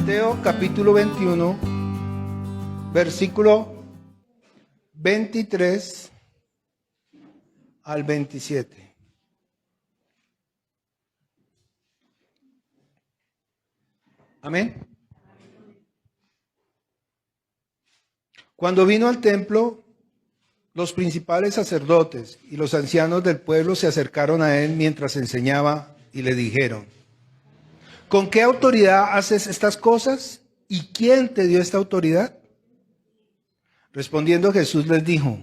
Mateo capítulo 21, versículo 23 al 27. Amén. Cuando vino al templo, los principales sacerdotes y los ancianos del pueblo se acercaron a él mientras enseñaba y le dijeron: ¿con qué autoridad haces estas cosas? ¿Y quién te dio esta autoridad? Respondiendo Jesús les dijo: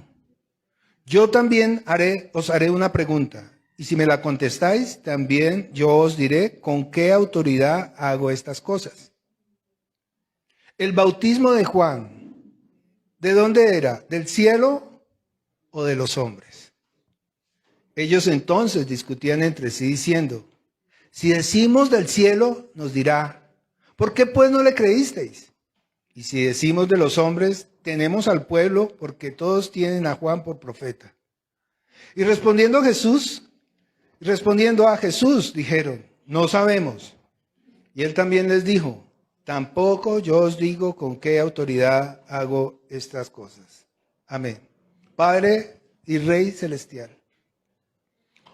yo también os haré una pregunta, y si me la contestáis, también yo os diré con qué autoridad hago estas cosas. El bautismo de Juan, ¿de dónde era? ¿Del cielo o de los hombres? Ellos entonces discutían entre sí diciendo: si decimos del cielo, nos dirá: ¿por qué pues no le creísteis? Y si decimos de los hombres, tenemos al pueblo, porque todos tienen a Juan por profeta. Y respondiendo a Jesús, dijeron: no sabemos. Y él también les dijo: tampoco yo os digo con qué autoridad hago estas cosas. Amén. Padre y Rey celestial,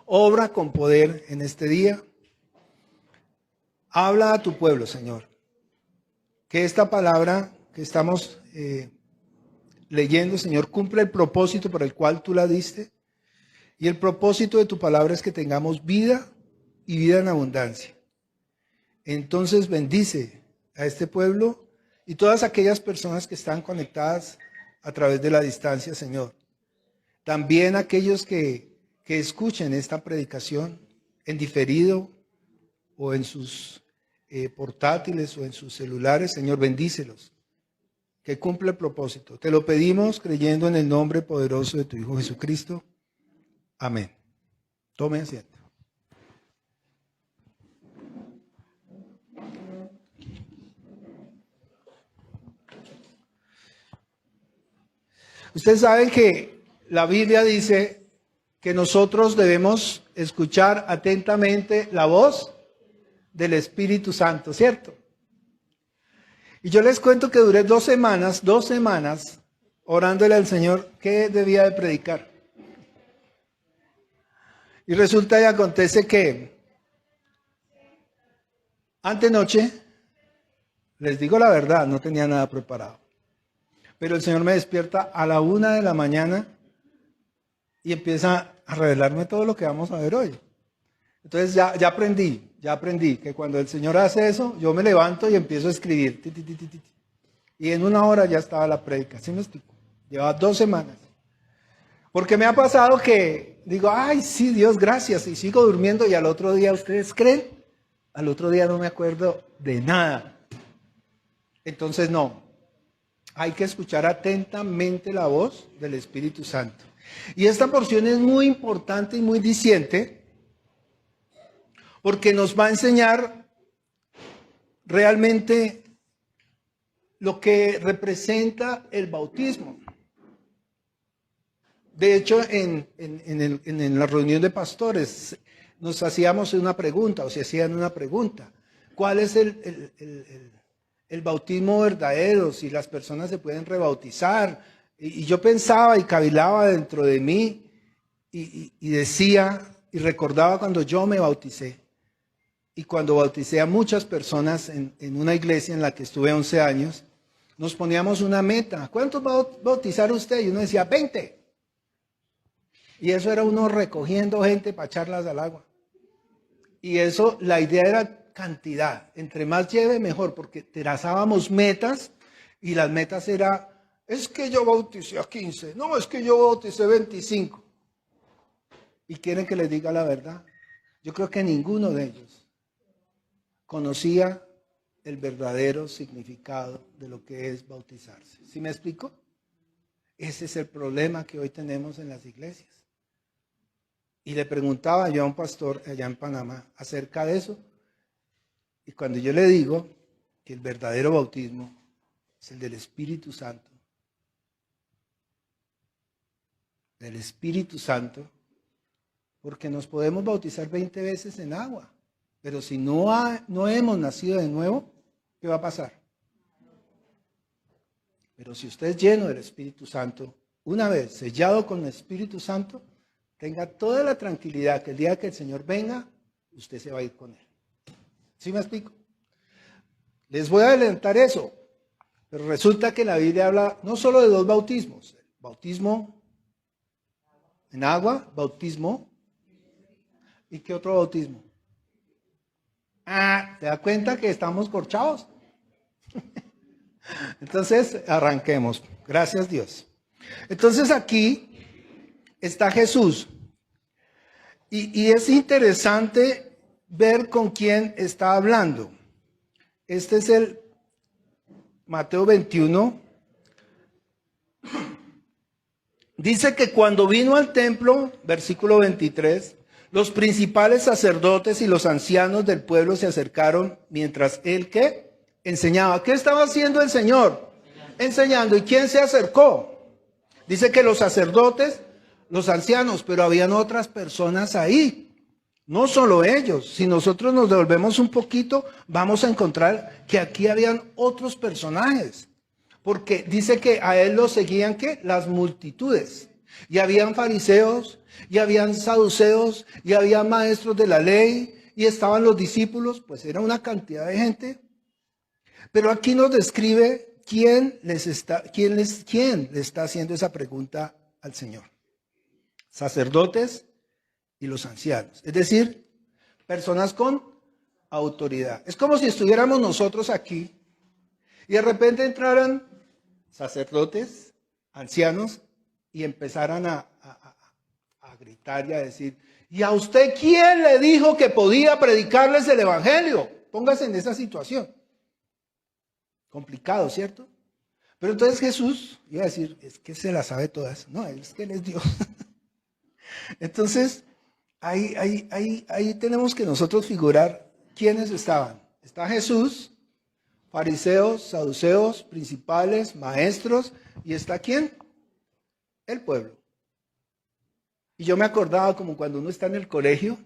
obra con poder en este día. Habla a tu pueblo, Señor. Que esta palabra que estamos leyendo, Señor, cumpla el propósito por el cual tú la diste. Y el propósito de tu palabra es que tengamos vida y vida en abundancia. Entonces bendice a este pueblo y todas aquellas personas que están conectadas a través de la distancia, Señor. También aquellos que escuchen esta predicación en diferido o en sus portátiles o en sus celulares, Señor, bendícelos. Que cumpla el propósito. Te lo pedimos creyendo en el nombre poderoso de tu Hijo Jesucristo. Amén. Tome asiento. Ustedes saben que la Biblia dice que nosotros debemos escuchar atentamente la voz del Espíritu Santo, ¿cierto? Y yo les cuento que duré 2 semanas orándole al Señor qué debía de predicar. Y resulta y acontece que antenoche, les digo la verdad, no tenía nada preparado. Pero el Señor me despierta a la 1 de la mañana y empieza a revelarme todo lo que vamos a ver hoy. Entonces ya aprendí que cuando el Señor hace eso, yo me levanto y empiezo a escribir. Y en 1 hora ya estaba la prédica. ¿Sí me explico? Llevaba 2 semanas. Porque me ha pasado que digo: ay, sí, Dios, gracias. Y sigo durmiendo y al otro día, ¿ustedes creen? Al otro día no me acuerdo de nada. Entonces no. Hay que escuchar atentamente la voz del Espíritu Santo. Y esta porción es muy importante y muy diciente, porque nos va a enseñar realmente lo que representa el bautismo. De hecho, en la reunión de pastores nos hacíamos una pregunta, o se hacían una pregunta: ¿cuál es el bautismo verdadero? Si las personas se pueden rebautizar. Y yo pensaba y cavilaba dentro de mí y decía y recordaba cuando yo me bauticé. Y cuando bauticé a muchas personas en una iglesia en la que estuve 11 años, nos poníamos una meta. ¿Cuántos va a bautizar usted? Y uno decía 20. Y eso era uno recogiendo gente para echarlas al agua. Y eso, la idea era cantidad. Entre más lleve, mejor, porque trazábamos metas y las metas eran: es que yo bauticé a 15. No, es que yo bauticé 25. ¿Y quieren que les diga la verdad? Yo creo que ninguno de ellos conocía el verdadero significado de lo que es bautizarse. ¿Sí me explico? Ese es el problema que hoy tenemos en las iglesias. Y le preguntaba yo a un pastor allá en Panamá acerca de eso. Y cuando yo le digo que el verdadero bautismo es el del Espíritu Santo, porque nos podemos bautizar 20 veces en agua, pero si no hemos nacido de nuevo, ¿qué va a pasar? Pero si usted es lleno del Espíritu Santo, una vez sellado con el Espíritu Santo, tenga toda la tranquilidad que el día que el Señor venga, usted se va a ir con Él. ¿Sí me explico? Les voy a adelantar eso, pero resulta que la Biblia habla no solo de dos bautismos, bautismo en agua, bautismo, ¿y qué otro bautismo? ¿se da cuenta que estamos corchados? Entonces, arranquemos. Gracias Dios. Entonces aquí está Jesús. Y es interesante ver con quién está hablando. Este es el Mateo 21. Dice que cuando vino al templo, versículo 23, los principales sacerdotes y los ancianos del pueblo se acercaron mientras él, ¿qué? Enseñaba. ¿Qué estaba haciendo el Señor? Enseñando. ¿Y quién se acercó? Dice que los sacerdotes, los ancianos, pero habían otras personas ahí. No solo ellos. Si nosotros nos devolvemos un poquito, vamos a encontrar que aquí habían otros personajes. Porque dice que a él lo seguían, ¿qué? Las multitudes. Y habían fariseos, y habían saduceos, y había maestros de la ley, y estaban los discípulos, pues era una cantidad de gente. Pero aquí nos describe quién le está haciendo esa pregunta al Señor. Sacerdotes y los ancianos. Es decir, personas con autoridad. Es como si estuviéramos nosotros aquí y de repente entraran sacerdotes, ancianos y empezaran a gritar y a decir, ¿y a usted quién le dijo que podía predicarles el evangelio? Póngase en esa situación. Complicado, ¿cierto? Pero entonces Jesús iba a decir, es que se la sabe todas. No, es que Él es Dios. Entonces, ahí tenemos que nosotros figurar quiénes estaban. Está Jesús, fariseos, saduceos, principales, maestros, y está ¿quién? El pueblo. Y yo me acordaba como cuando uno está en el colegio,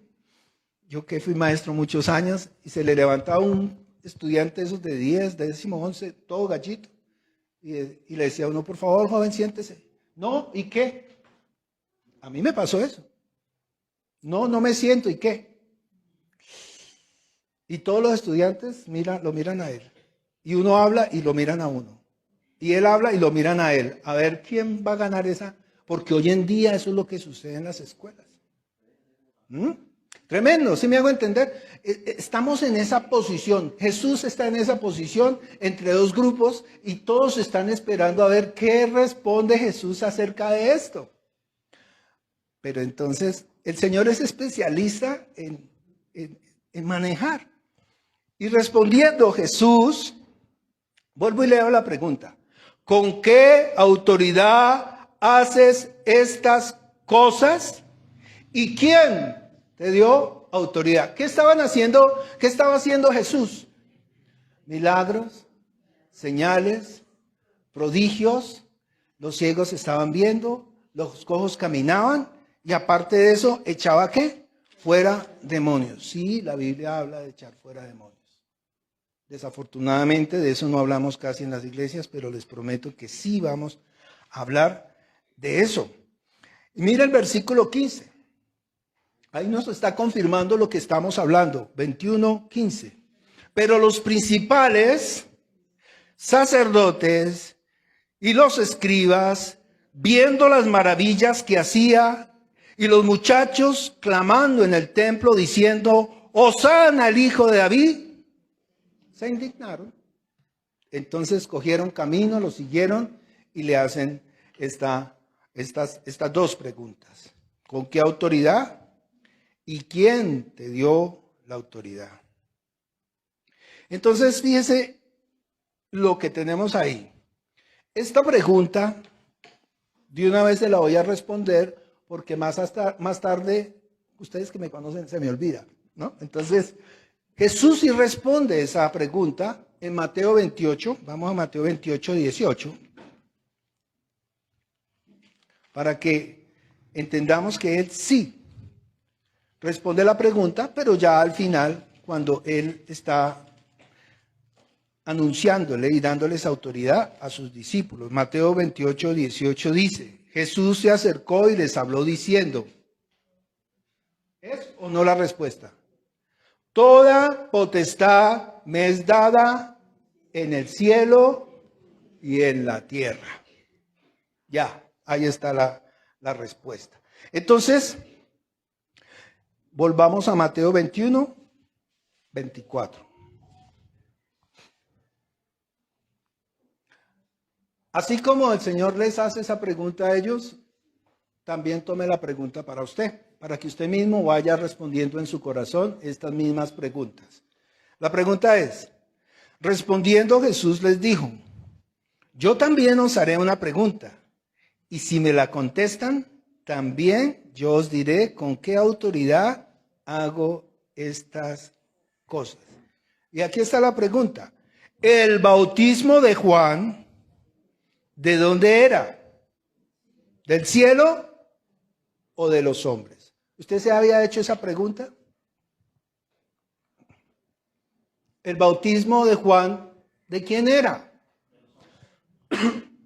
yo que fui maestro muchos años, y se le levantaba un estudiante esos de 10, de 11, todo gallito, y le decía a uno, por favor, joven, siéntese. No, ¿y qué? A mí me pasó eso. No me siento, ¿y qué? Y todos los estudiantes lo miran a él. Y uno habla y lo miran a uno. Y él habla y lo miran a él. A ver quién va a ganar esa. Porque hoy en día eso es lo que sucede en las escuelas. Tremendo, ¿sí me hago entender? Estamos en esa posición. Jesús está en esa posición entre dos grupos y todos están esperando a ver qué responde Jesús acerca de esto. Pero entonces el Señor es especialista en manejar. Y respondiendo Jesús, vuelvo y leo la pregunta. ¿Con qué autoridad haces estas cosas? ¿Y quién te dio autoridad? ¿Qué estaban haciendo? ¿Qué estaba haciendo Jesús? Milagros, señales, prodigios. Los ciegos estaban viendo, los cojos caminaban. Y aparte de eso, ¿echaba qué? Fuera demonios. Sí, la Biblia habla de echar fuera demonios. Desafortunadamente, de eso no hablamos casi en las iglesias, pero les prometo que sí vamos a hablar de eso. Y mira el versículo 15. Ahí nos está confirmando lo que estamos hablando. 21:15. Pero los principales sacerdotes y los escribas, viendo las maravillas que hacía, y los muchachos clamando en el templo diciendo, Hosana al hijo de David, se indignaron. Entonces cogieron camino, lo siguieron y le hacen estas dos preguntas. ¿Con qué autoridad? ¿Y quién te dio la autoridad? Entonces fíjese lo que tenemos ahí. Esta pregunta, de una vez se la voy a responder, porque más tarde, ustedes que me conocen, se me olvida, ¿no? Entonces, Jesús sí responde esa pregunta en Mateo 28, vamos a Mateo 28, 18, para que entendamos que Él sí responde la pregunta, pero ya al final, cuando Él está anunciándole y dándoles autoridad a sus discípulos. Mateo 28, 18 dice, Jesús se acercó y les habló diciendo, ¿es o no la respuesta? Toda potestad me es dada en el cielo y en la tierra. Ya, ahí está la respuesta. Entonces, volvamos a Mateo 21, 24. Así como el Señor les hace esa pregunta a ellos, también tome la pregunta para usted, para que usted mismo vaya respondiendo en su corazón estas mismas preguntas. La pregunta es, respondiendo Jesús les dijo, yo también os haré una pregunta, y si me la contestan, también yo os diré con qué autoridad hago estas cosas. Y aquí está la pregunta. El bautismo de Juan, ¿de dónde era? ¿Del cielo o de los hombres? ¿Usted se había hecho esa pregunta? ¿El bautismo de Juan, de quién era?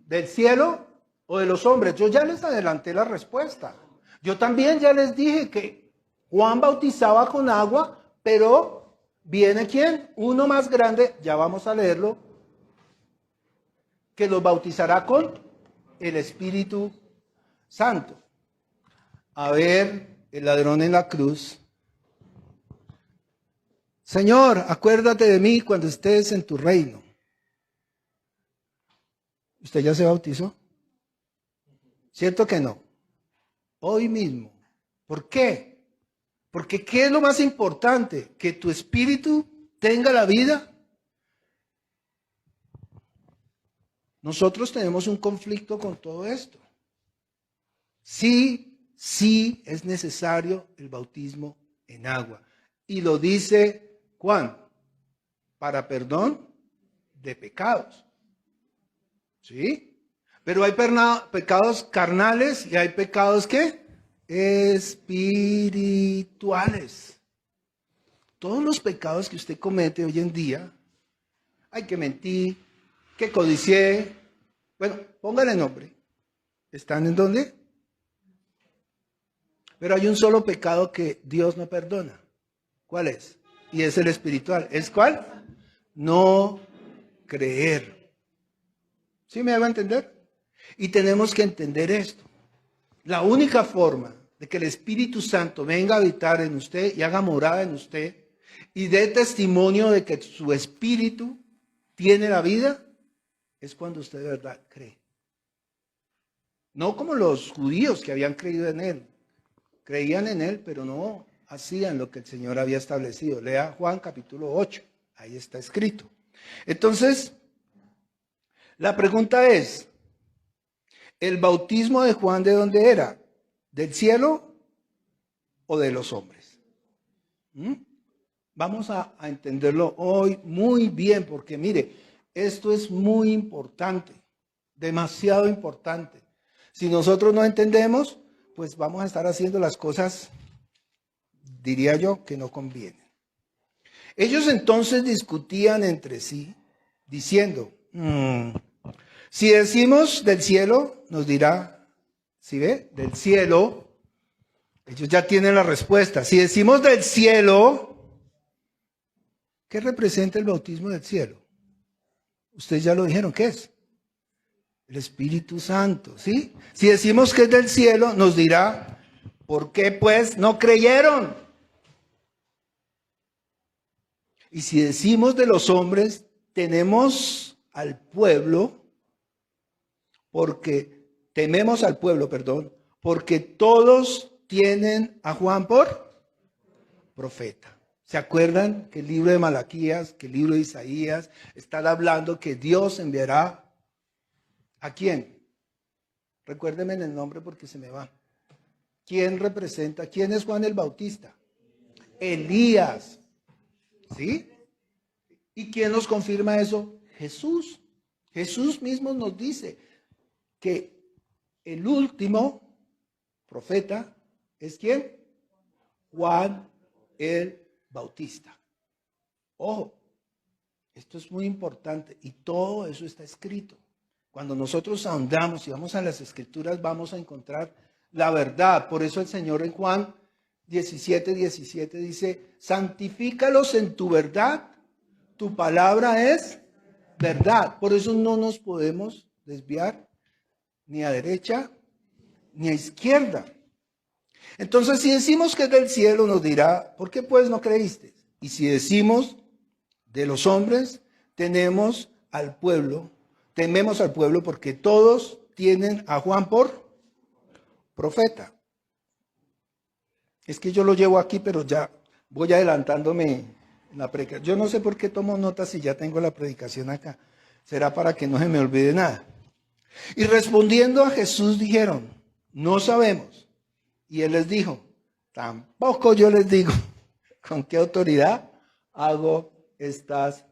¿Del cielo o de los hombres? Yo ya les adelanté la respuesta. Yo también ya les dije que Juan bautizaba con agua, pero viene ¿quién? Uno más grande, ya vamos a leerlo, que los bautizará con el Espíritu Santo. A ver, el ladrón en la cruz. Señor, acuérdate de mí cuando estés en tu reino. ¿Usted ya se bautizó? ¿Cierto que no? Hoy mismo. ¿Por qué? Porque ¿qué es lo más importante? Que tu espíritu tenga la vida. Nosotros tenemos un conflicto con todo esto. Sí es necesario el bautismo en agua. Y lo dice Juan, para perdón de pecados. ¿Sí? Pero hay pecados carnales y hay pecados ¿qué? Espirituales. Todos los pecados que usted comete hoy en día, hay que mentir, que codicié. Bueno, póngale nombre. ¿Están en dónde? Pero hay un solo pecado que Dios no perdona. ¿Cuál es? Y es el espiritual. ¿Es cuál? No creer. ¿Sí me hago entender? Y tenemos que entender esto. La única forma de que el Espíritu Santo venga a habitar en usted y haga morada en usted y dé testimonio de que su espíritu tiene la vida es cuando usted de verdad cree. No como los judíos que habían creído en él. Creían en él, pero no hacían lo que el Señor había establecido. Lea Juan capítulo 8. Ahí está escrito. Entonces, la pregunta es, ¿el bautismo de Juan de dónde era? ¿Del cielo o de los hombres? Vamos a entenderlo hoy muy bien, porque mire, esto es muy importante, demasiado importante. Si nosotros no entendemos, pues vamos a estar haciendo las cosas, diría yo, que no convienen. Ellos entonces discutían entre sí, diciendo, si decimos del cielo, nos dirá, ¿sí ve? Del cielo, ellos ya tienen la respuesta. Si decimos del cielo, ¿qué representa el bautismo del cielo? Ustedes ya lo dijeron, ¿qué es? El Espíritu Santo, ¿sí? Si decimos que es del cielo, nos dirá, ¿por qué pues no creyeron? Y si decimos de los hombres, tenemos al pueblo, tememos al pueblo, porque todos tienen a Juan por profeta. ¿Se acuerdan que el libro de Malaquías, que el libro de Isaías, están hablando que Dios enviará a quién? Recuérdenme el nombre porque se me va. ¿Quién representa? ¿Quién es Juan el Bautista? Elías. ¿Sí? ¿Y quién nos confirma eso? Jesús. Jesús mismo nos dice que el último profeta es ¿quién? Juan el Bautista. Ojo, Esto es muy importante y todo eso está escrito. Cuando nosotros ahondamos y vamos a las Escrituras, vamos a encontrar la verdad. Por eso el Señor en Juan 17:17 dice, santifícalos en tu verdad, tu palabra es verdad. Por eso no nos podemos desviar ni a derecha ni a izquierda. Entonces, si decimos que es del cielo, nos dirá, ¿por qué pues no creíste? Y si decimos de los hombres, tememos al pueblo porque todos tienen a Juan por profeta. Es que yo lo llevo aquí, pero ya voy adelantándome en la predicación. Yo no sé por qué tomo notas si ya tengo la predicación acá. Será para que no se me olvide nada. Y respondiendo a Jesús dijeron, no sabemos. Y él les dijo, tampoco yo les digo con qué autoridad hago estas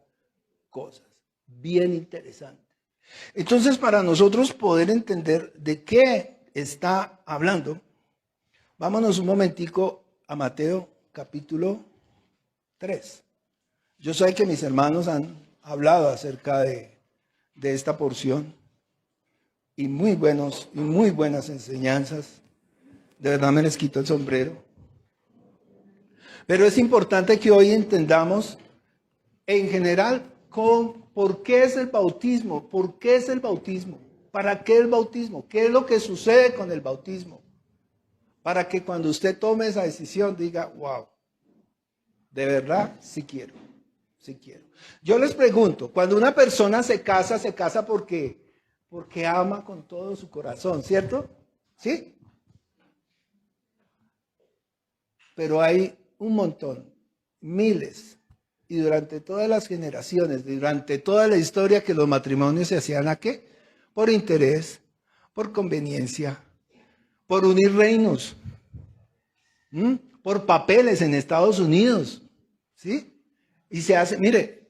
cosas. Bien interesante. Entonces, para nosotros poder entender de qué está hablando, vámonos un momentico a Mateo capítulo 3. Yo sé que mis hermanos han hablado acerca de esta porción y muy buenas enseñanzas. De verdad me les quito el sombrero. Pero es importante que hoy entendamos en general por qué es el bautismo, por qué es el bautismo, para qué el bautismo, qué es lo que sucede con el bautismo. Para que cuando usted tome esa decisión diga, wow, de verdad sí quiero. Yo les pregunto, cuando una persona se casa porque ama con todo su corazón, ¿cierto? ¿Sí? Pero hay un montón, miles, y durante todas las generaciones, durante toda la historia que los matrimonios se hacían ¿a qué? Por interés, por conveniencia, por unir reinos, por papeles en Estados Unidos, ¿sí? Y se hace, mire,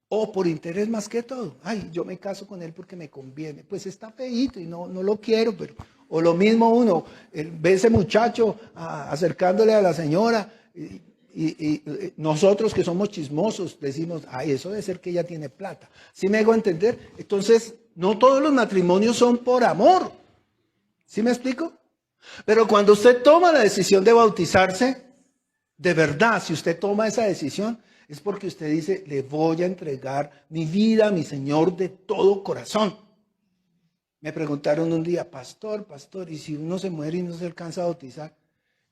por interés más que todo. Ay, yo me caso con él porque me conviene. Pues está feíto y no lo quiero, pero... O lo mismo uno, ve ese muchacho acercándole a la señora y nosotros que somos chismosos decimos, ay, eso debe ser que ella tiene plata. ¿Sí me hago entender? Entonces, no todos los matrimonios son por amor. ¿Sí me explico? Pero cuando usted toma la decisión de bautizarse, de verdad, si usted toma esa decisión, es porque usted dice, le voy a entregar mi vida a mi Señor de todo corazón. Me preguntaron un día, pastor, ¿y si uno se muere y no se alcanza a bautizar?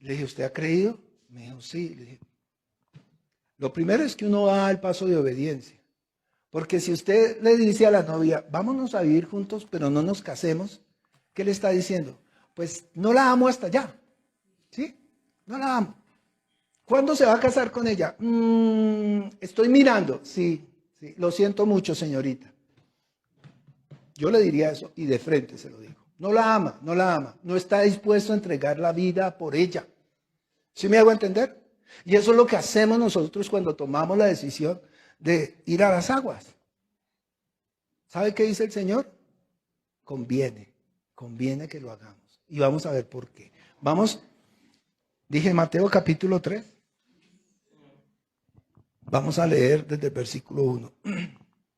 Le dije, ¿usted ha creído? Me dijo, sí. Le dije, lo primero es que uno va al paso de obediencia. Porque si usted le dice a la novia, vámonos a vivir juntos, pero no nos casemos, ¿qué le está diciendo? Pues no la amo hasta allá. ¿Sí? No la amo. ¿Cuándo se va a casar con ella? Estoy mirando. Sí, lo siento mucho, señorita. Yo le diría eso y de frente se lo digo. No la ama. No está dispuesto a entregar la vida por ella. ¿Sí me hago entender? Y eso es lo que hacemos nosotros cuando tomamos la decisión de ir a las aguas. ¿Sabe qué dice el Señor? Conviene que lo hagamos. Y vamos a ver por qué. Vamos, dije Mateo capítulo 3. Vamos a leer desde el versículo 1.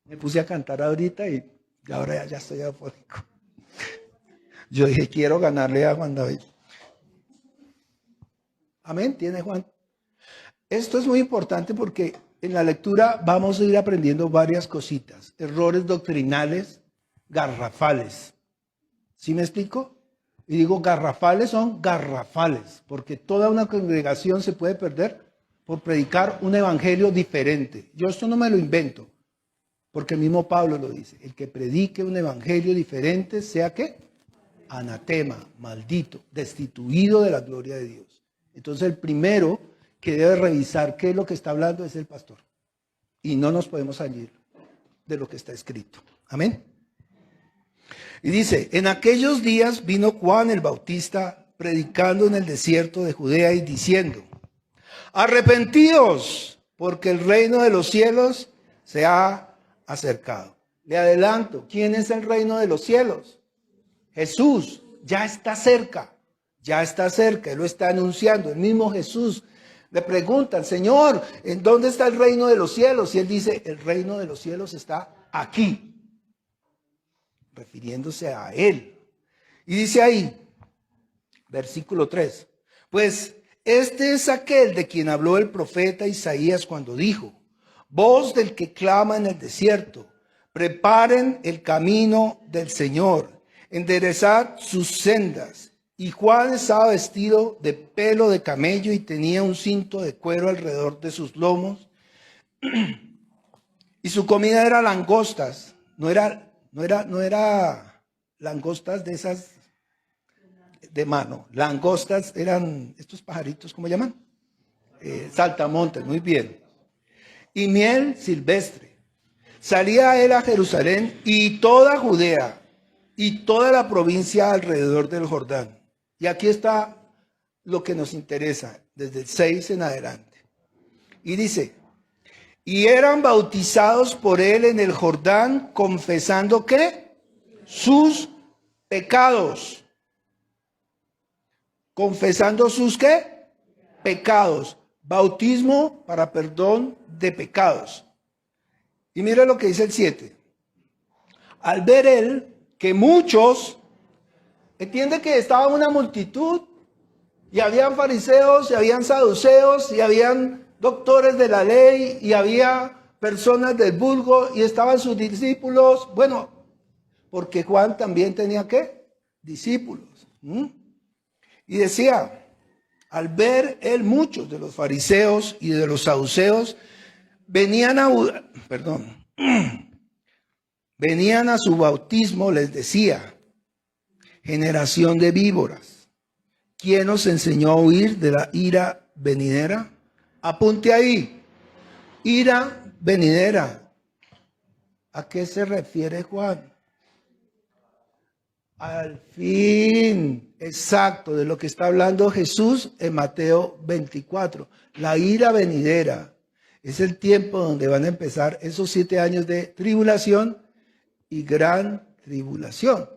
Me puse a cantar ahorita y ahora ya estoy afónico. Yo dije, quiero ganarle a Juan David. Amén, ¿tiene Juan? Esto es muy importante porque en la lectura vamos a ir aprendiendo varias cositas. Errores doctrinales, garrafales. ¿Sí me explico? Y digo garrafales son garrafales, porque toda una congregación se puede perder por predicar un evangelio diferente. Yo esto no me lo invento. Porque el mismo Pablo lo dice, el que predique un evangelio diferente, sea ¿qué? Anatema, maldito, destituido de la gloria de Dios. Entonces el primero que debe revisar qué es lo que está hablando es el pastor. Y no nos podemos salir de lo que está escrito. Amén. Y dice, en aquellos días vino Juan el Bautista predicando en el desierto de Judea y diciendo, arrepentíos, porque el reino de los cielos se ha acercado. Le adelanto, ¿quién es el reino de los cielos? Jesús, ya está cerca, él lo está anunciando, el mismo Jesús Le preguntan, Señor, ¿en dónde está el reino de los cielos? Y él dice, el reino de los cielos está aquí, refiriéndose a él. Y dice ahí, versículo 3, pues este es aquel de quien habló el profeta Isaías cuando dijo, voz del que clama en el desierto, preparen el camino del Señor, enderezad sus sendas. Y Juan estaba vestido de pelo de camello y tenía un cinto de cuero alrededor de sus lomos. Y su comida era langostas. No era langostas de esas de mano. Langostas eran estos pajaritos, ¿cómo llaman? Saltamontes, muy bien. Y miel silvestre. Salía él a Jerusalén y toda Judea y toda la provincia alrededor del Jordán. Y aquí está lo que nos interesa, desde el 6 en adelante. Y dice, y eran bautizados por él en el Jordán, confesando ¿qué? Sus pecados. Confesando sus ¿qué? Pecados. Bautismo para perdón de pecados. Y mira lo que dice el 7. Al ver él que muchos, entiende que estaba una multitud, y habían fariseos, y habían saduceos, y habían doctores de la ley, y había personas del vulgo, y estaban sus discípulos. Bueno, porque Juan también tenía ¿qué? Discípulos. Y decía, al ver él muchos de los fariseos y de los saduceos, venían a su bautismo, les decía, generación de víboras, ¿quién os enseñó a huir de la ira venidera? Apunte ahí, ira venidera. ¿A qué se refiere Juan? Al fin, exacto, de lo que está hablando Jesús en Mateo 24. La ira venidera es el tiempo donde van a empezar esos 7 años de tribulación y gran tribulación.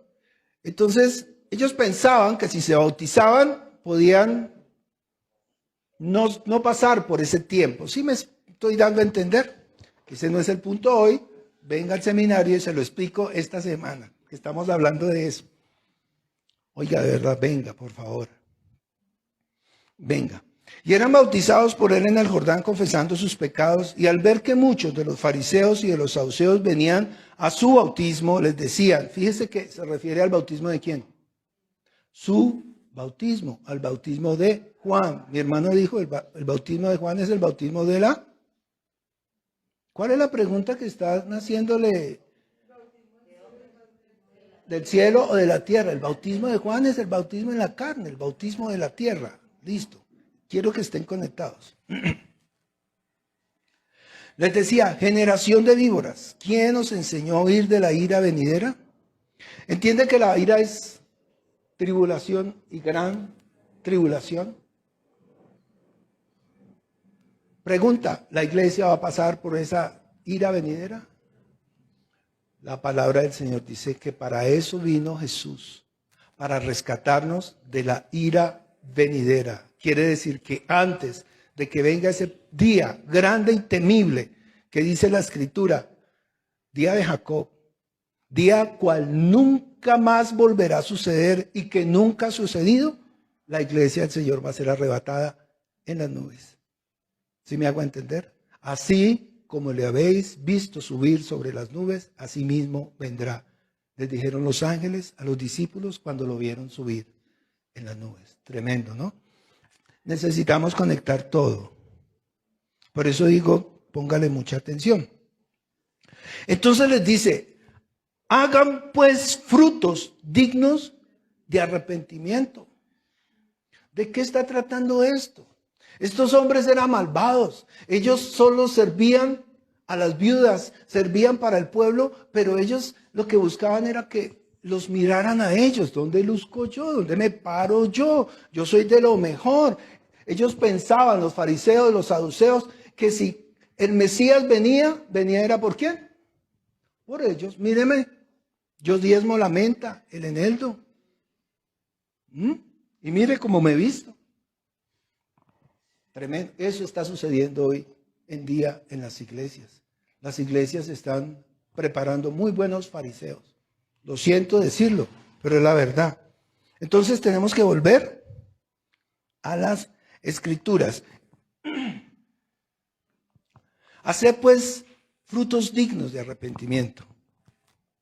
Entonces, ellos pensaban que si se bautizaban, podían no pasar por ese tiempo. ¿Sí me estoy dando a entender? Ese no es el punto hoy. Venga al seminario y se lo explico esta semana, que estamos hablando de eso. Oiga, de verdad, venga, por favor. Venga. Y eran bautizados por él en el Jordán confesando sus pecados, y al ver que muchos de los fariseos y de los saduceos venían a su bautismo, les decían, fíjese que se refiere al bautismo de quién. Su bautismo, al bautismo de Juan. Mi hermano dijo, el bautismo de Juan es el bautismo de la... ¿Cuál es la pregunta que están haciéndole? ¿Del cielo o de la tierra? El bautismo de Juan es el bautismo en la carne, el bautismo de la tierra. Listo. Quiero que estén conectados. Les decía, generación de víboras, ¿quién nos enseñó a huir de la ira venidera? ¿Entiende que la ira es tribulación y gran tribulación? Pregunta, ¿la iglesia va a pasar por esa ira venidera? La palabra del Señor dice que para eso vino Jesús, para rescatarnos de la ira venidera. Quiere decir que antes de que venga ese día grande y temible que dice la Escritura, día de Jacob, día cual nunca más volverá a suceder y que nunca ha sucedido, la iglesia del Señor va a ser arrebatada en las nubes. ¿Sí me hago entender? Así como le habéis visto subir sobre las nubes, así mismo vendrá. Les dijeron los ángeles a los discípulos cuando lo vieron subir en las nubes. Tremendo, ¿no? Necesitamos conectar todo. Por eso digo, póngale mucha atención. Entonces les dice, hagan pues frutos dignos de arrepentimiento. ¿De qué está tratando esto? Estos hombres eran malvados. Ellos solo servían a las viudas, servían para el pueblo, pero ellos lo que buscaban era que los miraran a ellos. ¿Dónde luzco yo? ¿Dónde me paro yo? Yo soy de lo mejor. Ellos pensaban, los fariseos, los saduceos, que si el Mesías venía era ¿por quién? Por ellos. Míreme, yo diezmo la menta, el eneldo. Y mire cómo me he visto. Tremendo. Eso está sucediendo hoy en día en las iglesias. Las iglesias están preparando muy buenos fariseos. Lo siento decirlo, pero es la verdad. Entonces tenemos que volver a las Escrituras. Haced pues frutos dignos de arrepentimiento.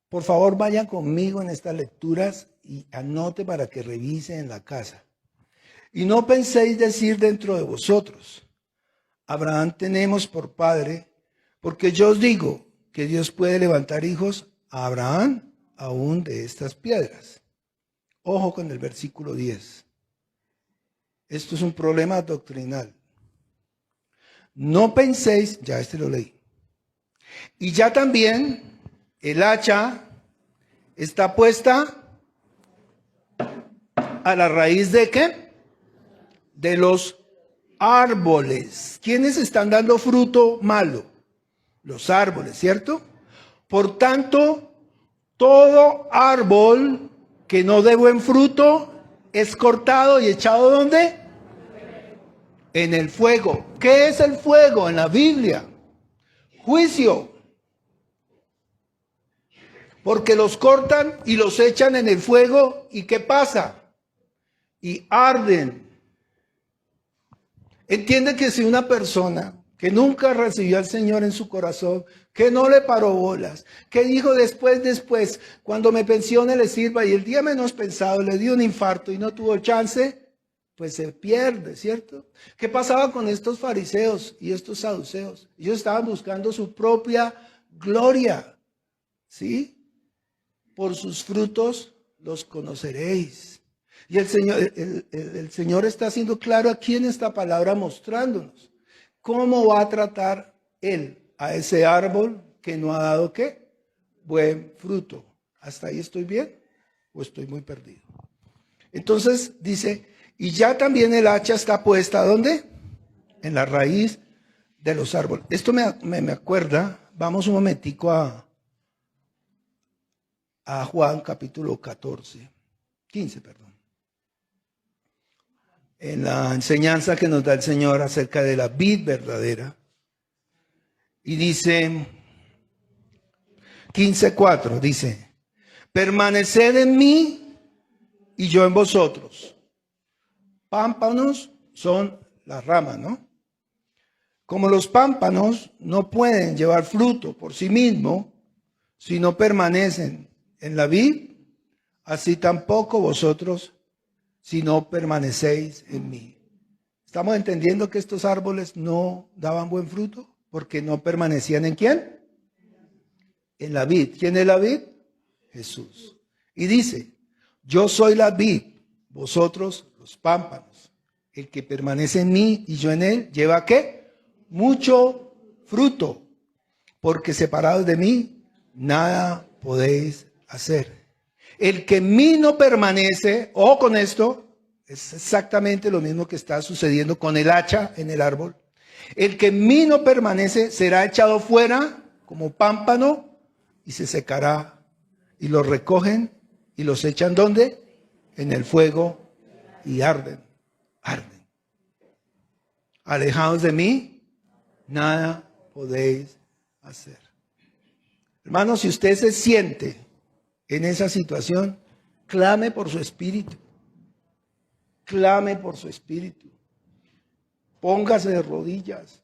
Por favor, vayan conmigo en estas lecturas y anote para que revise en la casa. Y no penséis decir dentro de vosotros, Abraham tenemos por padre, porque yo os digo que Dios puede levantar hijos a Abraham aún de estas piedras. Ojo con el versículo 10. Esto es un problema doctrinal. No penséis, ya lo leí. Y ya también el hacha está puesta a la raíz de ¿qué? De los árboles. ¿Quiénes están dando fruto malo? Los árboles, ¿cierto? Por tanto, todo árbol que no dé buen fruto es cortado y echado ¿dónde? En el fuego. ¿Qué es el fuego en la Biblia? Juicio. Porque los cortan y los echan en el fuego. ¿Y qué pasa? Y arden. Entiende que si una persona que nunca recibió al Señor en su corazón, que no le paró bolas, que dijo después, cuando me pensione le sirva, y el día menos pensado le dio un infarto y no tuvo chance, pues se pierde, ¿cierto? ¿Qué pasaba con estos fariseos y estos saduceos? Ellos estaban buscando su propia gloria, ¿sí? Por sus frutos los conoceréis. Y el Señor está siendo claro aquí en esta palabra, mostrándonos cómo va a tratar Él a ese árbol que no ha dado ¿qué? Buen fruto. ¿Hasta ahí estoy bien o estoy muy perdido? Entonces dice, y ya también el hacha está puesta ¿dónde? En la raíz de los árboles. Esto me acuerda, vamos un momentico a Juan capítulo 15, perdón. En la enseñanza que nos da el Señor acerca de la vid verdadera. Y dice, 15:4, dice, permaneced en mí y yo en vosotros. Pámpanos son las ramas, ¿no? Como los pámpanos no pueden llevar fruto por sí mismos si no permanecen en la vid, así tampoco vosotros si no permanecéis en mí. ¿Estamos entendiendo que estos árboles no daban buen fruto? Porque no permanecían ¿en quién? En la vid. ¿Quién es la vid? Jesús. Y dice, yo soy la vid, vosotros los pámpanos. El que permanece en mí y yo en él, ¿lleva qué? Mucho fruto. Porque separados de mí, nada podéis hacer. El que en mí no permanece, ojo con esto, es exactamente lo mismo que está sucediendo con el hacha en el árbol. El que en mí no permanece será echado fuera como pámpano y se secará. Y los recogen y los echan ¿dónde? En el fuego y arden. Arden. Alejados de mí, nada podéis hacer. Hermanos, si usted se siente en esa situación, clame por su espíritu. Clame por su espíritu. Póngase de rodillas.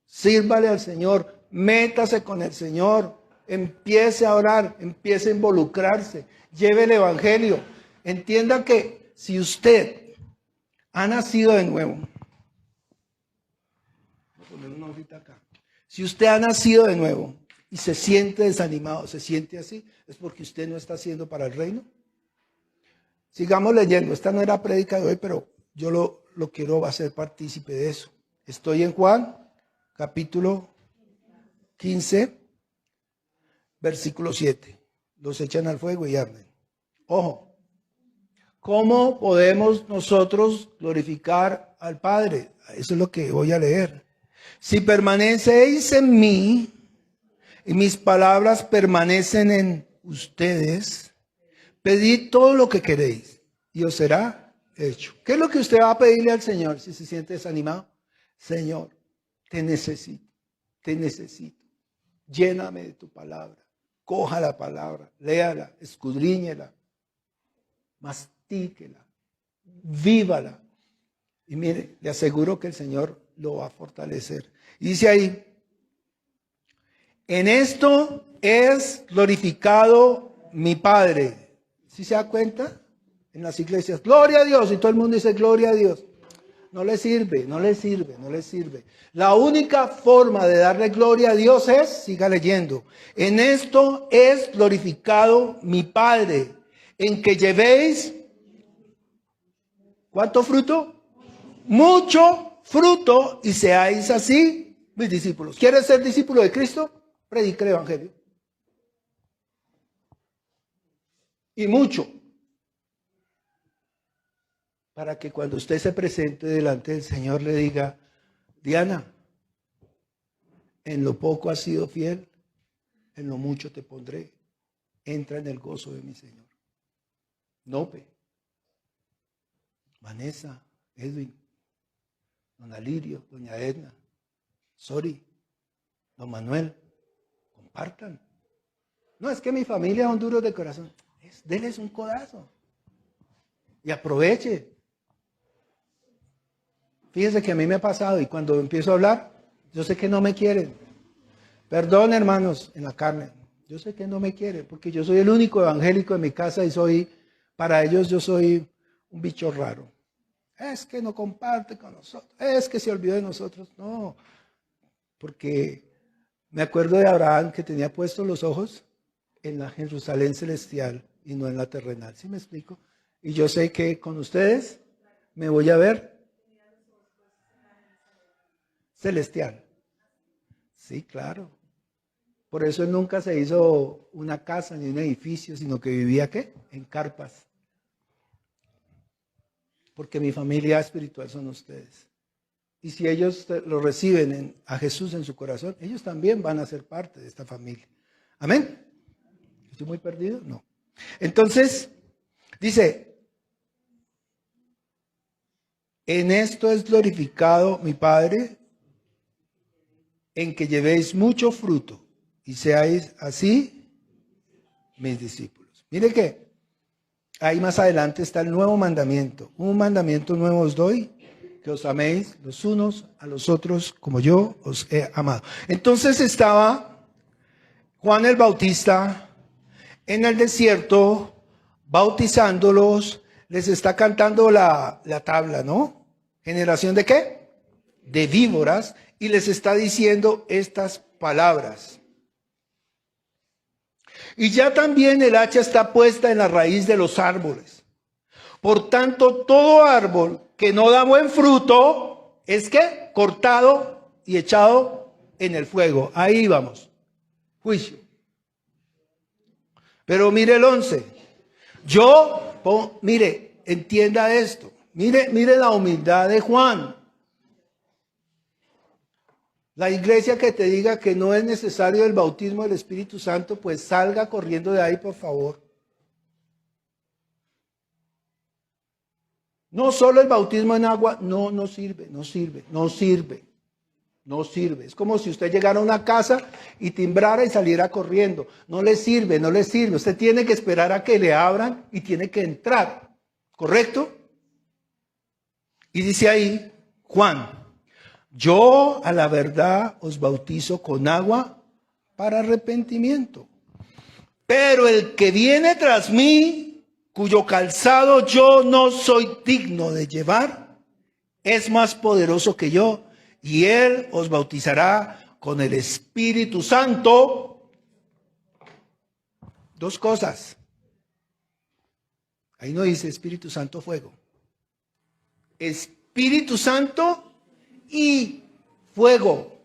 Sírvale al Señor. Métase con el Señor. Empiece a orar. Empiece a involucrarse. Lleve el evangelio. Entienda que si usted ha nacido de nuevo, voy a poner una hojita acá. Si usted ha nacido de nuevo y se siente desanimado, se siente así, es porque usted no está haciendo para el reino. Sigamos leyendo. Esta no era prédica de hoy, pero yo lo quiero hacer partícipe de eso. Estoy en Juan, capítulo 15, versículo 7. Los echan al fuego y arden. Ojo, ¿cómo podemos nosotros glorificar al Padre? Eso es lo que voy a leer. Si permanecéis en mí y mis palabras permanecen en ustedes, pedid todo lo que queréis y os será hecho. ¿Qué es lo que usted va a pedirle al Señor si se siente desanimado? Señor, te necesito, te necesito. Lléname de tu palabra. Coja la palabra, léala, escudriñela, mastíquela, vívala. Y mire, le aseguro que el Señor lo va a fortalecer. Y dice ahí, en esto es glorificado mi Padre. ¿Sí se da cuenta? En las iglesias, gloria a Dios, y todo el mundo dice gloria a Dios. No le sirve, no le sirve, no le sirve. La única forma de darle gloria a Dios es, siga leyendo, en esto es glorificado mi Padre, en que llevéis, ¿cuánto fruto? Mucho fruto, y seáis así mis discípulos. ¿Quieres ser discípulo de Cristo? Predica el evangelio. Y mucho. Para que cuando usted se presente delante del Señor le diga, Diana, en lo poco has sido fiel, en lo mucho te pondré. Entra en el gozo de mi Señor. Nope, Vanessa, Edwin, don Alirio, doña Edna, Sori, don Manuel, compartan. No, es que mi familia es un duro de corazón. Denles un codazo. Y aproveche. Fíjense que a mí me ha pasado y cuando empiezo a hablar, yo sé que no me quieren. Perdón, hermanos, en la carne. Yo sé que no me quieren porque yo soy el único evangélico en mi casa y para ellos yo soy un bicho raro. Es que no comparte con nosotros, es que se olvidó de nosotros. No, porque me acuerdo de Abraham que tenía puestos los ojos en la Jerusalén celestial y no en la terrenal. ¿Sí me explico? Y yo sé que con ustedes me voy a ver celestial. Sí, claro. Por eso él nunca se hizo una casa ni un edificio, sino que vivía, ¿qué? En carpas. Porque mi familia espiritual son ustedes. Y si ellos lo reciben a Jesús en su corazón, ellos también van a ser parte de esta familia. ¿Amén? ¿Estoy muy perdido? No. Entonces, dice, en esto es glorificado mi Padre, en que llevéis mucho fruto y seáis así mis discípulos. Mire que ahí más adelante está el nuevo mandamiento. Un mandamiento nuevo os doy, que os améis los unos a los otros como yo os he amado. Entonces estaba Juan el Bautista en el desierto bautizándolos, les está cantando la tabla, ¿no? ¿Generación de qué? De víboras, y les está diciendo estas palabras. Y ya también el hacha está puesta en la raíz de los árboles. Por tanto, todo árbol que no da buen fruto es que cortado y echado en el fuego. Ahí vamos. Juicio. Pero mire el 11. Mire, entienda esto. Mire la humildad de Juan. La iglesia que te diga que no es necesario el bautismo del Espíritu Santo, pues salga corriendo de ahí, por favor. No solo el bautismo en agua, no sirve. Es como si usted llegara a una casa y timbrara y saliera corriendo. No le sirve. Usted tiene que esperar a que le abran y tiene que entrar. ¿Correcto? Y dice ahí, Juan, yo a la verdad os bautizo con agua para arrepentimiento. Pero el que viene tras mí, cuyo calzado yo no soy digno de llevar, es más poderoso que yo, y él os bautizará con el Espíritu Santo. Dos cosas. Ahí no dice Espíritu Santo fuego. Espíritu Santo y fuego.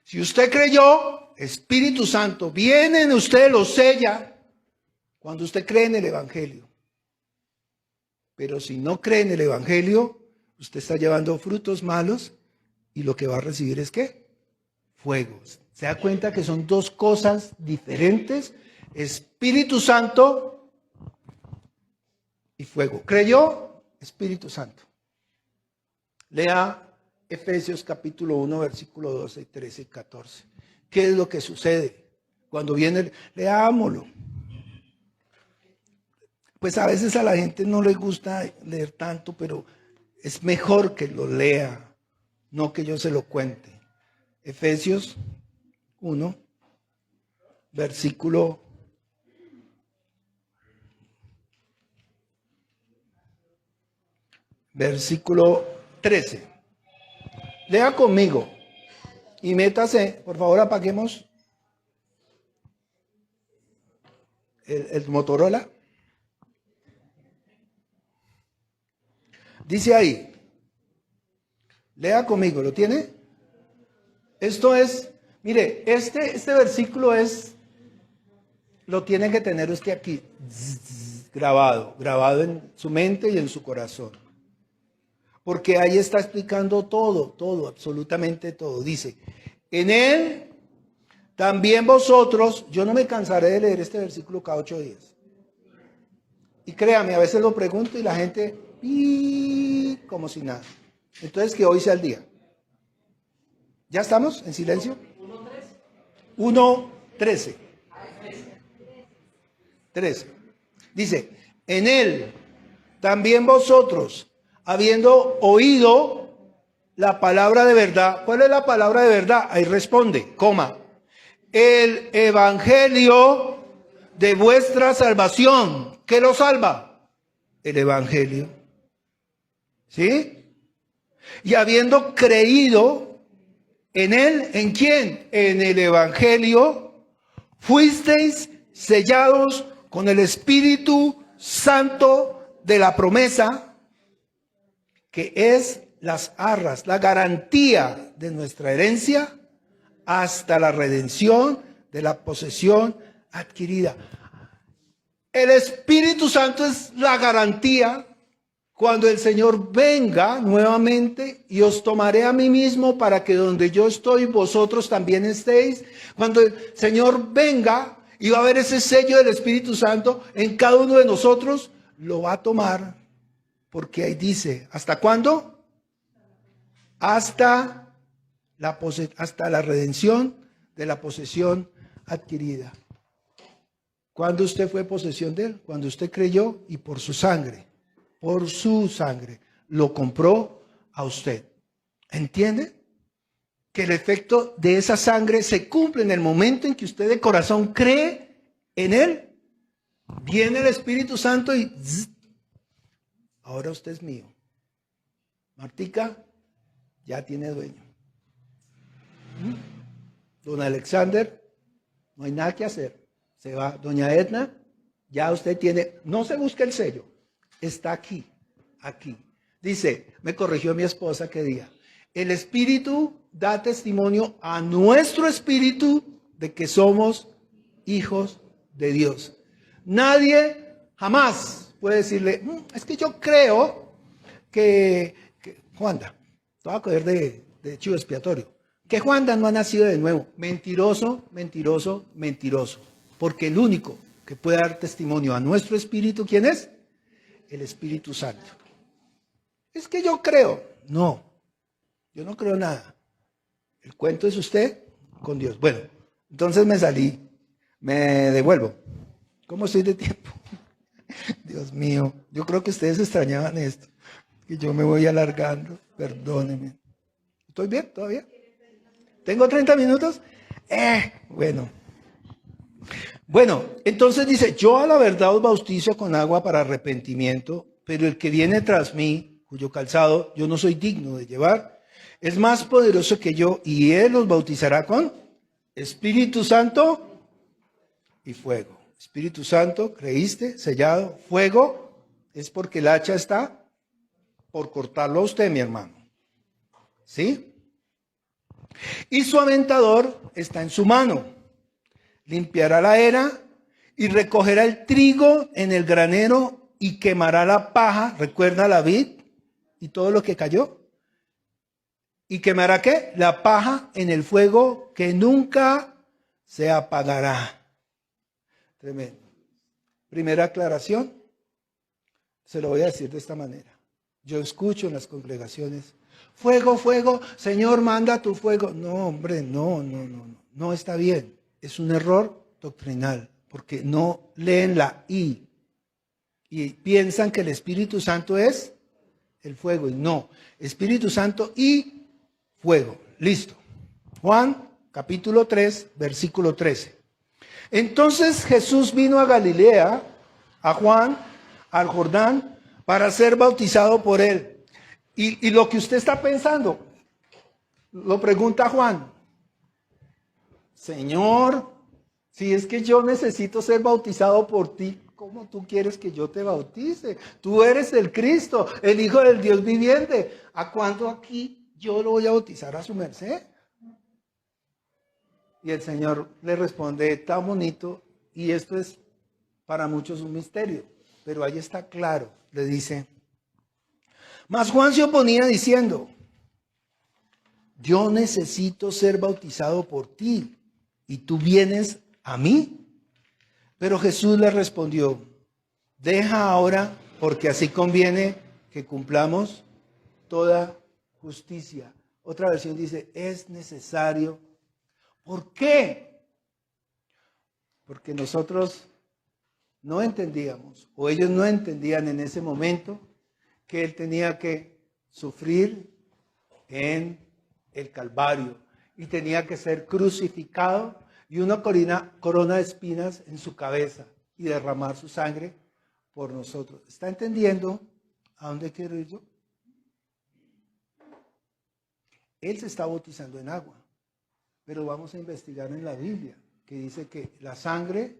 Si usted creyó, Espíritu Santo viene en usted, lo sella cuando usted cree en el Evangelio. Pero si no cree en el Evangelio, usted está llevando frutos malos y lo que va a recibir es ¿qué? Fuego. ¿Se da cuenta que son dos cosas diferentes? Espíritu Santo y fuego. ¿Creyó? Espíritu Santo. Lea Efesios capítulo 1, versículo 12, 13 y 14. ¿Qué es lo que sucede? Cuando viene, leámoslo. Pues a veces a la gente no le gusta leer tanto, pero es mejor que lo lea, no que yo se lo cuente. Efesios 1, versículo 13. Lea conmigo y métase, por favor, apaguemos el Motorola. Dice ahí, lea conmigo, ¿lo tiene? Esto es, mire, este versículo lo tiene que tener usted aquí, grabado en su mente y en su corazón. Porque ahí está explicando todo, absolutamente todo. Dice, en él también vosotros, yo no me cansaré de leer este versículo cada 8 días. Y créame, a veces lo pregunto y la gente, como si nada. Entonces que hoy sea el día. ¿Ya estamos en silencio? 1:13. 13. Dice, en él también vosotros, habiendo oído la palabra de verdad. ¿Cuál es la palabra de verdad? Ahí responde, el evangelio de vuestra salvación. ¿Qué lo salva? El evangelio. ¿Sí? Y habiendo creído en él, ¿en quién? En el evangelio, fuisteis sellados con el Espíritu Santo de la promesa, que es las arras, la garantía de nuestra herencia hasta la redención de la posesión adquirida. El Espíritu Santo es la garantía cuando el Señor venga nuevamente y os tomaré a mí mismo para que donde yo estoy vosotros también estéis. Cuando el Señor venga y va a haber ese sello del Espíritu Santo en cada uno de nosotros, lo va a tomar. Porque ahí dice, ¿hasta cuándo? Hasta la redención de la posesión adquirida. ¿Cuándo usted fue posesión de él? Cuando usted creyó y por su sangre lo compró a usted. ¿Entiende? Que el efecto de esa sangre se cumple en el momento en que usted de corazón cree en él. Viene el Espíritu Santo y ahora usted es mío. Martica ya tiene dueño. Don Alexander, no hay nada que hacer. Se va. Doña Edna, ya usted tiene, no se busque el sello. Está aquí. Dice, me corrigió mi esposa que día. El Espíritu da testimonio a nuestro espíritu de que somos hijos de Dios. Nadie jamás puede decirle, es que yo creo que Juanda, te voy a coger de chivo expiatorio, que Juanda no ha nacido de nuevo. Mentiroso. Porque el único que puede dar testimonio a nuestro espíritu, ¿quién es? El Espíritu Santo. Es que yo creo. No, yo no creo nada. El cuento es usted con Dios. Bueno, entonces me salí, me devuelvo. ¿Cómo estoy de tiempo? Dios mío, yo creo que ustedes extrañaban esto, que yo me voy alargando, perdónenme. ¿Estoy bien todavía? ¿Tengo 30 minutos? Bueno, entonces dice, yo a la verdad os bautizo con agua para arrepentimiento, pero el que viene tras mí, cuyo calzado yo no soy digno de llevar, es más poderoso que yo, y él os bautizará con Espíritu Santo y fuego. Espíritu Santo, creíste, sellado, fuego, es porque el hacha está por cortarlo a usted, mi hermano. ¿Sí? Y su aventador está en su mano. Limpiará la era y recogerá el trigo en el granero y quemará la paja, recuerda la vid y todo lo que cayó. ¿Y quemará qué? La paja en el fuego que nunca se apagará. Tremendo. Primera aclaración, se lo voy a decir de esta manera. Yo escucho en las congregaciones, fuego, fuego, Señor, manda tu fuego. No, hombre, no está bien. Es un error doctrinal, porque no leen la I y piensan que el Espíritu Santo es el fuego, y no, Espíritu Santo y fuego. Listo. Juan, capítulo 3, versículo 13. Entonces Jesús vino a Galilea, a Juan, al Jordán, para ser bautizado por él. Y lo que usted está pensando, lo pregunta Juan. Señor, si es que yo necesito ser bautizado por ti, ¿cómo tú quieres que yo te bautice? Tú eres el Cristo, el Hijo del Dios viviente. ¿A cuándo aquí yo lo voy a bautizar a su merced? Y el Señor le responde tan bonito, y esto es para muchos un misterio, pero ahí está claro, le dice, mas Juan se oponía diciendo, yo necesito ser bautizado por ti, y tú vienes a mí. Pero Jesús le respondió, deja ahora, porque así conviene que cumplamos toda justicia. Otra versión dice, es necesario. ¿Por qué? Porque nosotros no entendíamos, o ellos no entendían en ese momento, que él tenía que sufrir en el Calvario y tenía que ser crucificado y una corona de espinas en su cabeza y derramar su sangre por nosotros. ¿Está entendiendo a dónde quiero ir yo? Él se está bautizando en agua, pero vamos a investigar en la Biblia, que dice que la sangre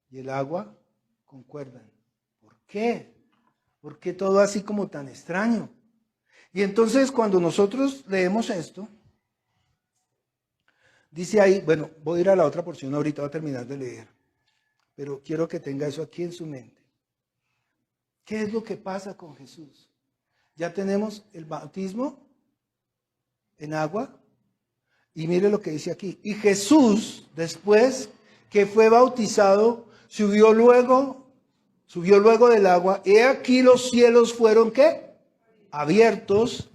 y el agua concuerdan. ¿Por qué? ¿Por qué todo así como tan extraño? Y entonces cuando nosotros leemos esto, dice ahí, bueno, voy a ir a la otra porción ahorita, voy a terminar de leer, pero quiero que tenga eso aquí en su mente. ¿Qué es lo que pasa con Jesús? Ya tenemos el bautismo en agua, y mire lo que dice aquí. Y Jesús, después que fue bautizado, subió luego del agua, y aquí los cielos fueron, ¿qué? Abiertos,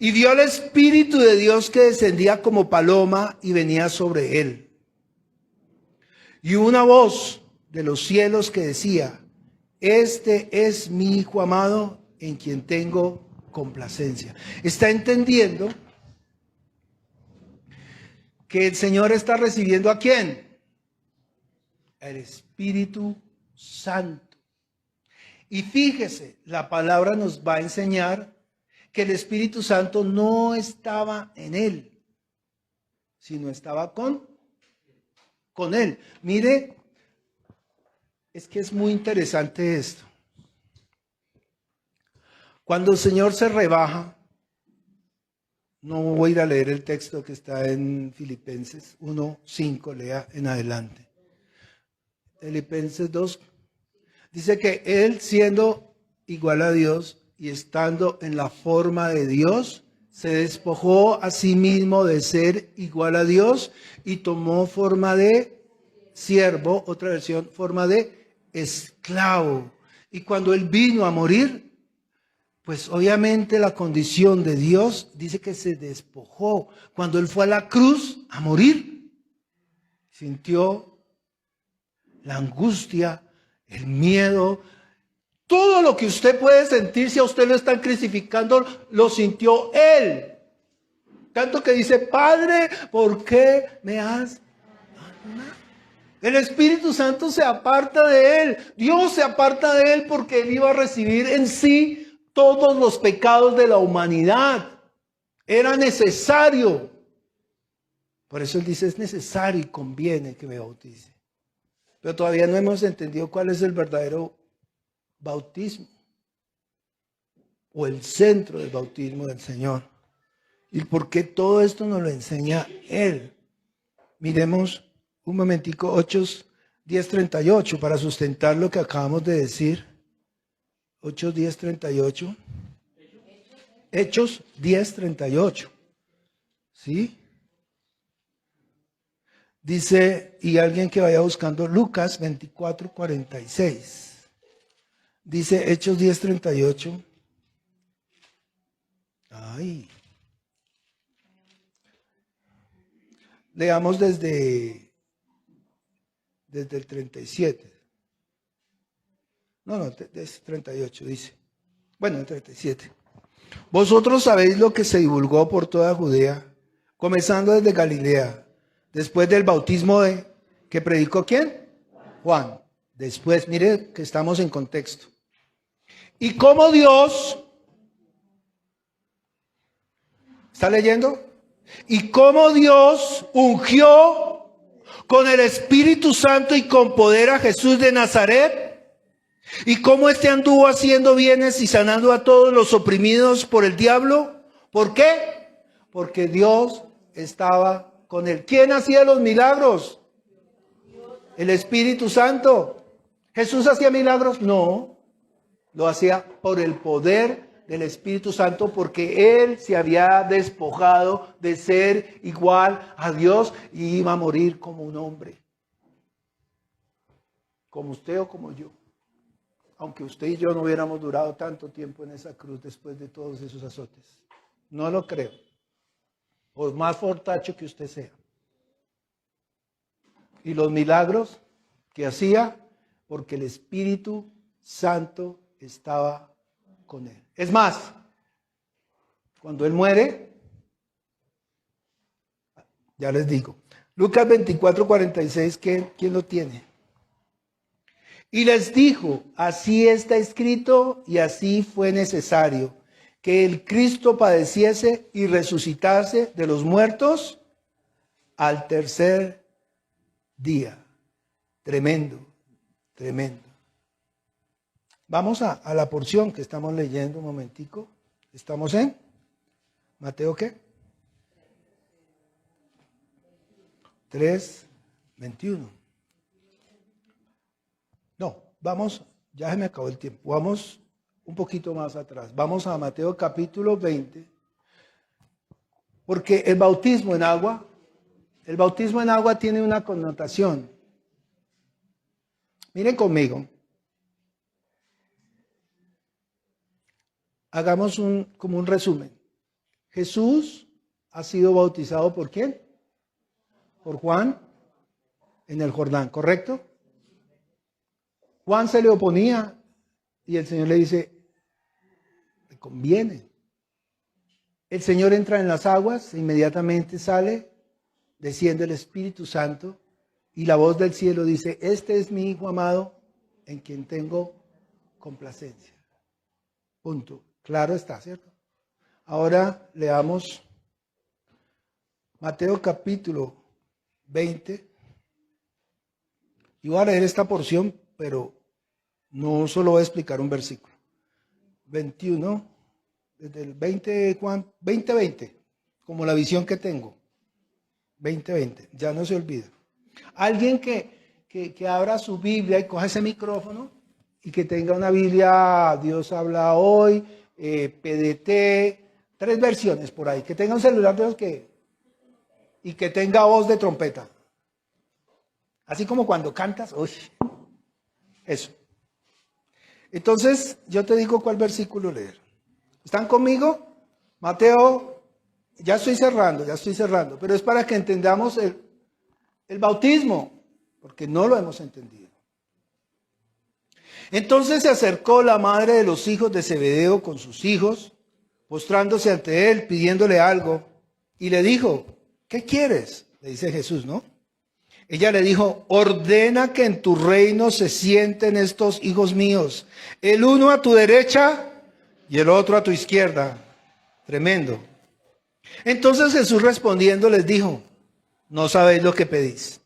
y vio al Espíritu de Dios que descendía como paloma y venía sobre él. Y una voz de los cielos que decía, este es mi Hijo amado en quien tengo complacencia. ¿Está entendiendo que el Señor está recibiendo a quién? El Espíritu Santo. Y fíjese, la palabra nos va a enseñar que el Espíritu Santo no estaba en él, sino estaba con él. Mire, es que es muy interesante esto. Cuando el Señor se rebaja, no voy a ir a leer el texto que está en Filipenses 1:5, lea en adelante. Filipenses 2, dice que él, siendo igual a Dios y estando en la forma de Dios, se despojó a sí mismo de ser igual a Dios y tomó forma de siervo, otra versión, forma de esclavo. Y cuando él vino a morir, pues obviamente la condición de Dios dice que se despojó. Cuando él fue a la cruz a morir, sintió la angustia, el miedo, todo lo que usted puede sentir si a usted lo están crucificando, lo sintió él. Tanto que dice, Padre, ¿por qué me has abandonado? El Espíritu Santo se aparta de él. Dios se aparta de él porque él iba a recibir en sí todos los pecados de la humanidad. Era necesario. Por eso él dice, es necesario y conviene que me bautice. Pero todavía no hemos entendido cuál es el verdadero bautismo o el centro del bautismo del Señor. ¿Y por qué todo esto nos lo enseña él? Miremos un momentico, Hechos 10:38, para sustentar lo que acabamos de decir. Hechos 10:38. Hechos 10:38. ¿Sí? Dice, y alguien que vaya buscando Lucas 24:46. Dice Hechos 10:38. Ay. Leamos desde el 37. No, es 38, dice. Bueno, el 37. Vosotros sabéis lo que se divulgó por toda Judea, comenzando desde Galilea, después del bautismo que predicó ¿quién? Juan. Después, mire que estamos en contexto. Y cómo Dios, ¿está leyendo? Y cómo Dios ungió con el Espíritu Santo y con poder a Jesús de Nazaret. Y cómo éste anduvo haciendo bienes y sanando a todos los oprimidos por el diablo. ¿Por qué? Porque Dios estaba con él. ¿Quién hacía los milagros? El Espíritu Santo. ¿Jesús hacía milagros? No. Lo hacía por el poder del Espíritu Santo, porque él se había despojado de ser igual a Dios y iba a morir como un hombre. Como usted o como yo. Aunque usted y yo no hubiéramos durado tanto tiempo en esa cruz después de todos esos azotes. No lo creo. Por más fortacho que usted sea. Y los milagros que hacía, porque el Espíritu Santo estaba con él. Es más, cuando él muere, ya les digo, Lucas 24:46, ¿quién lo tiene? Y les dijo, así está escrito y así fue necesario, que el Cristo padeciese y resucitase de los muertos al tercer día. Tremendo, tremendo. Vamos a la porción que estamos leyendo un momentico. ¿Estamos en Mateo qué? 3:21. No, vamos, ya se me acabó el tiempo. Vamos un poquito más atrás. Vamos a Mateo capítulo 20. Porque el bautismo en agua tiene una connotación. Miren conmigo. Hagamos como un resumen. Jesús ha sido bautizado ¿por quién? Por Juan en el Jordán, ¿correcto? Juan se le oponía y el Señor le dice, me conviene. El Señor entra en las aguas, inmediatamente sale, desciende el Espíritu Santo y la voz del cielo dice, este es mi Hijo amado en quien tengo complacencia. Punto. Claro está, ¿cierto? Ahora leamos Mateo capítulo 20. Y voy a leer esta porción, pero no solo voy a explicar un versículo. 21, desde el 20, como la visión que tengo. 20, ya no se olvida. Alguien que abra su Biblia y coja ese micrófono y que tenga una Biblia, Dios habla hoy, PDT, 3 versiones por ahí, que tenga un celular de los y que tenga voz de trompeta. Así como cuando cantas, uy, eso. Entonces, yo te digo cuál versículo leer. ¿Están conmigo? Mateo, ya estoy cerrando, pero es para que entendamos el bautismo, porque no lo hemos entendido. Entonces se acercó la madre de los hijos de Zebedeo con sus hijos, postrándose ante él, pidiéndole algo, y le dijo, ¿qué quieres? Le dice Jesús, ¿no? Ella le dijo, ordena que en tu reino se sienten estos hijos míos, el uno a tu derecha y el otro a tu izquierda. Tremendo. Entonces Jesús respondiendo les dijo, no sabéis lo que pedís.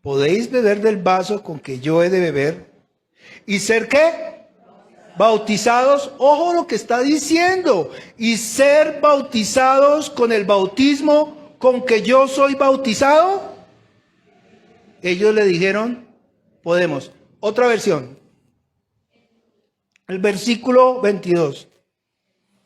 ¿Podéis beber del vaso con que yo he de beber? ¿Y ser qué? Bautizados. Ojo lo que está diciendo. Y ser bautizados con el bautismo con que yo soy bautizado. Ellos le dijeron, podemos. Otra versión. El versículo 22.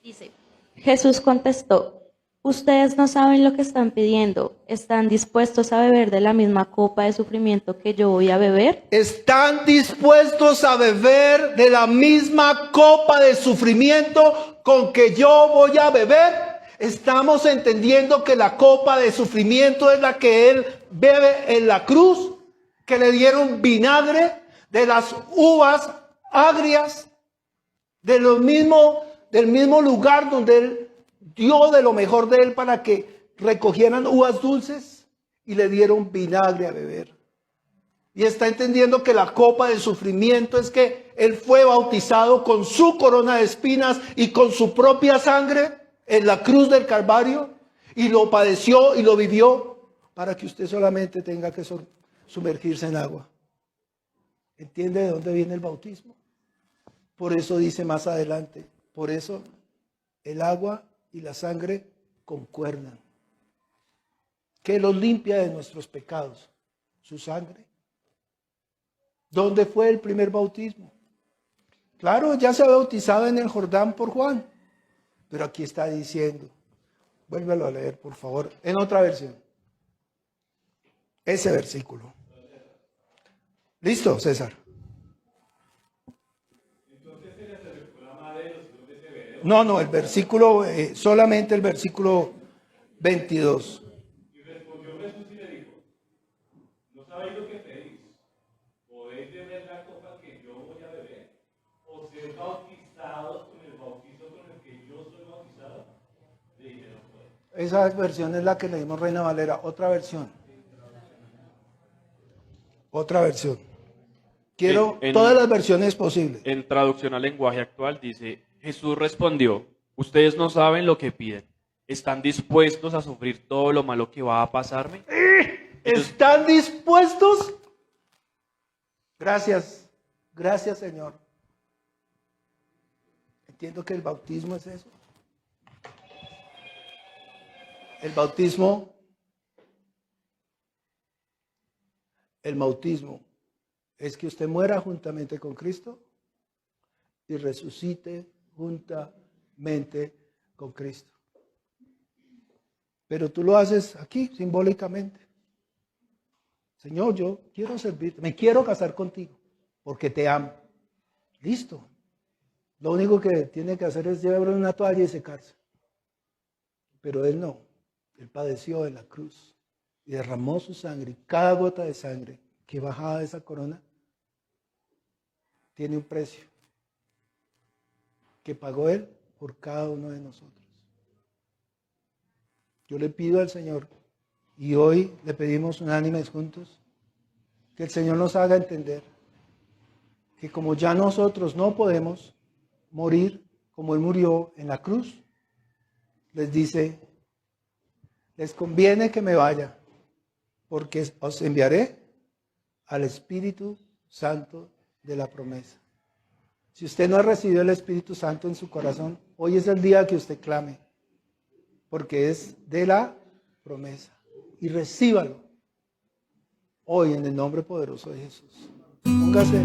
Dice, Jesús contestó, ustedes no saben lo que están pidiendo. ¿Están dispuestos a beber de la misma copa de sufrimiento que yo voy a beber? ¿Están dispuestos a beber de la misma copa de sufrimiento con que yo voy a beber? Estamos entendiendo que la copa de sufrimiento es la que Él bebe en la cruz, que le dieron vinagre de las uvas agrias, del mismo lugar donde Él dio de lo mejor de Él para que recogieran uvas dulces y le dieron vinagre a beber. Y está entendiendo que la copa del sufrimiento es que Él fue bautizado con su corona de espinas y con su propia sangre en la cruz del Calvario, y lo padeció y lo vivió para que usted solamente tenga que sumergirse en agua. ¿Entiende de dónde viene el bautismo? Por eso dice más adelante, por eso el agua y la sangre concuerdan. ¿Qué los limpia de nuestros pecados? Su sangre. ¿Dónde fue el primer bautismo? Claro, ya se bautizaba en el Jordán por Juan, pero aquí está diciendo, vuélvelo a leer por favor, en otra versión, ese versículo. ¿Listo, César? No, el versículo, solamente el versículo 22. Y respondió Jesús y le dijo, ¿no sabéis lo que pedís? ¿Podéis beber la copa que yo voy a beber? ¿O ser bautizados con el bautizo con el que yo soy bautizado? Le dijeron, pues. Esa versión es la que leímos Reina Valera. Otra versión. Otra versión. Quiero todas las versiones posibles. En traducción al lenguaje actual dice, Jesús respondió, ustedes no saben lo que piden. ¿Están dispuestos a sufrir todo lo malo que va a pasarme? ¿Están dispuestos? Gracias. Gracias, Señor. Entiendo que el bautismo es eso. El bautismo es que usted muera juntamente con Cristo y resucite juntamente con Cristo. Pero tú lo haces aquí simbólicamente. Señor, yo quiero servirte, me quiero casar contigo porque te amo. Listo. Lo único que tiene que hacer es llevar una toalla y secarse. Pero Él no. Él padeció en la cruz y derramó su sangre. Y cada gota de sangre que bajaba de esa corona tiene un precio que pagó Él por cada uno de nosotros. Yo le pido al Señor, y hoy le pedimos unánimes juntos, que el Señor nos haga entender que como ya nosotros no podemos morir como Él murió en la cruz, les dice, les conviene que me vaya, porque os enviaré al Espíritu Santo de la promesa. Si usted no ha recibido el Espíritu Santo en su corazón, hoy es el día que usted clame, porque es de la promesa. Y recíbalo hoy en el nombre poderoso de Jesús. Póngase.